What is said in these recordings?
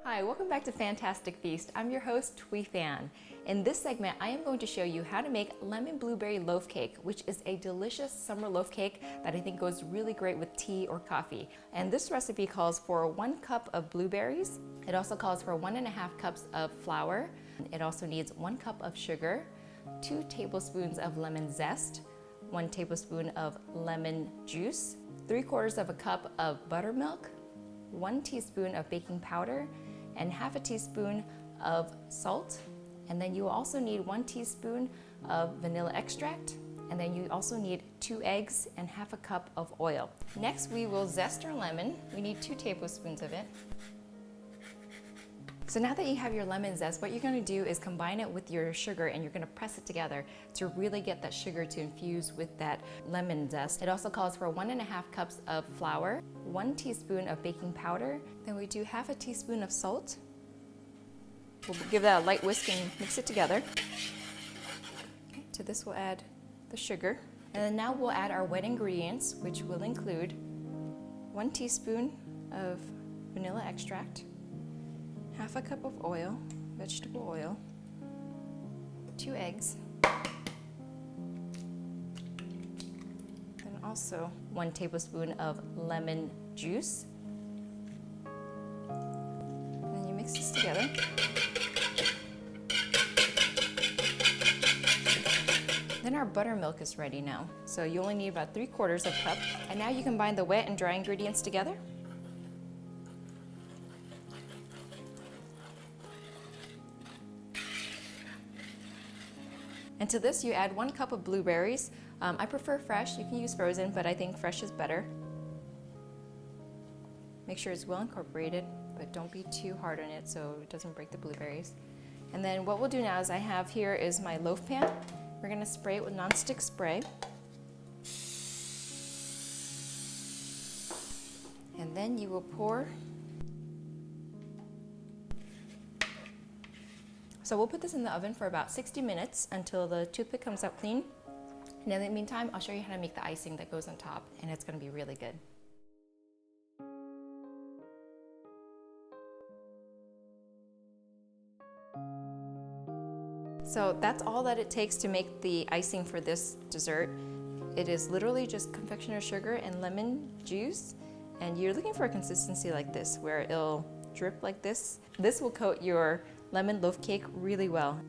Hi, welcome back to Phantastic Feast. I'm your host, Thuy Phan. In this segment, I am going to show you how to make lemon blueberry loaf cake, which is a delicious summer loaf cake that I think goes really great with tea or coffee. And this recipe calls for 1 cup of blueberries. It also calls for 1.5 cups of flour. It also needs 1 cup of sugar, 2 tablespoons of lemon zest, 1 tablespoon of lemon juice, 3/4 of a cup of buttermilk, 1 teaspoon of baking powder, and 1/2 teaspoon of salt. And then you also need 1 teaspoon of vanilla extract. And then you also need 2 eggs and 1/2 cup of oil. Next, we will zest our lemon. We need 2 tablespoons of it. So now that you have your lemon zest, what you're going to do is combine it with your sugar and you're going to press it together to really get that sugar to infuse with that lemon zest. It also calls for 1.5 cups of flour, 1 teaspoon of baking powder, then we do 1/2 teaspoon of salt. We'll give that a light whisk and mix it together. Okay, to this we'll add the sugar. And then now we'll add our wet ingredients, which will include 1 teaspoon of vanilla extract, 1/2 cup of oil, vegetable oil, 2 eggs, and also 1 tablespoon of lemon juice. And then you mix this together. Then our buttermilk is ready now. So you only need about 3/4 of a cup. And now you combine the wet and dry ingredients together. And to this you add 1 cup of blueberries. I prefer fresh, you can use frozen, but I think fresh is better. Make sure it's well incorporated, but don't be too hard on it so it doesn't break the blueberries. And then what we'll do now is I have here is my loaf pan. We're gonna spray it with nonstick spray. And then you will pour. So we'll put this in the oven for about 60 minutes until the toothpick comes out clean. And in the meantime, I'll show you how to make the icing that goes on top, and it's gonna be really good. So that's all that it takes to make the icing for this dessert. It is literally just confectioner sugar and lemon juice, and you're looking for a consistency like this, where it'll drip like this. This will coat your lemon loaf cake really well.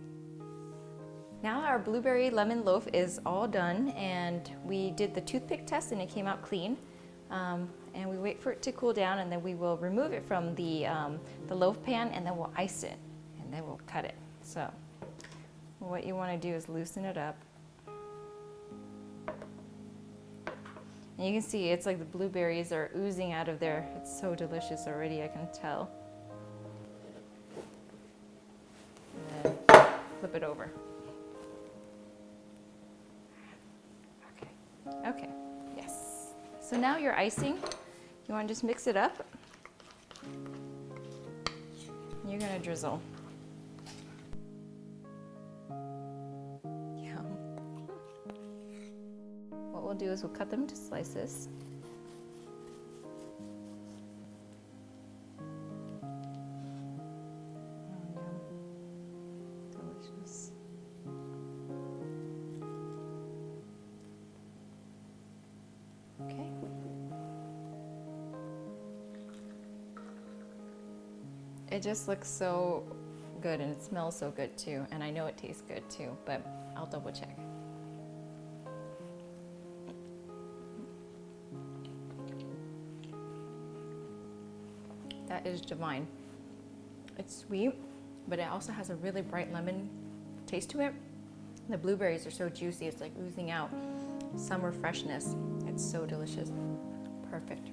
Now our blueberry lemon loaf is all done, and we did the toothpick test and it came out clean. And we wait for it to cool down, and then we will remove it from the loaf pan, and then we'll ice it, and then we'll cut it. So what you want to do is loosen it up. And you can see it's like the blueberries are oozing out of there. It's so delicious already, I can tell. And then flip it over. Okay, yes. So now your icing, you want to just mix it up. You're gonna drizzle. Yum. What we'll do is we'll cut them into slices. Delicious. Okay. It just looks so good, and it smells so good too, and I know it tastes good too, but I'll double check. That is divine. It's sweet, but it also has a really bright lemon taste to it. The blueberries are so juicy, it's like oozing out summer freshness. It's so delicious. Perfect.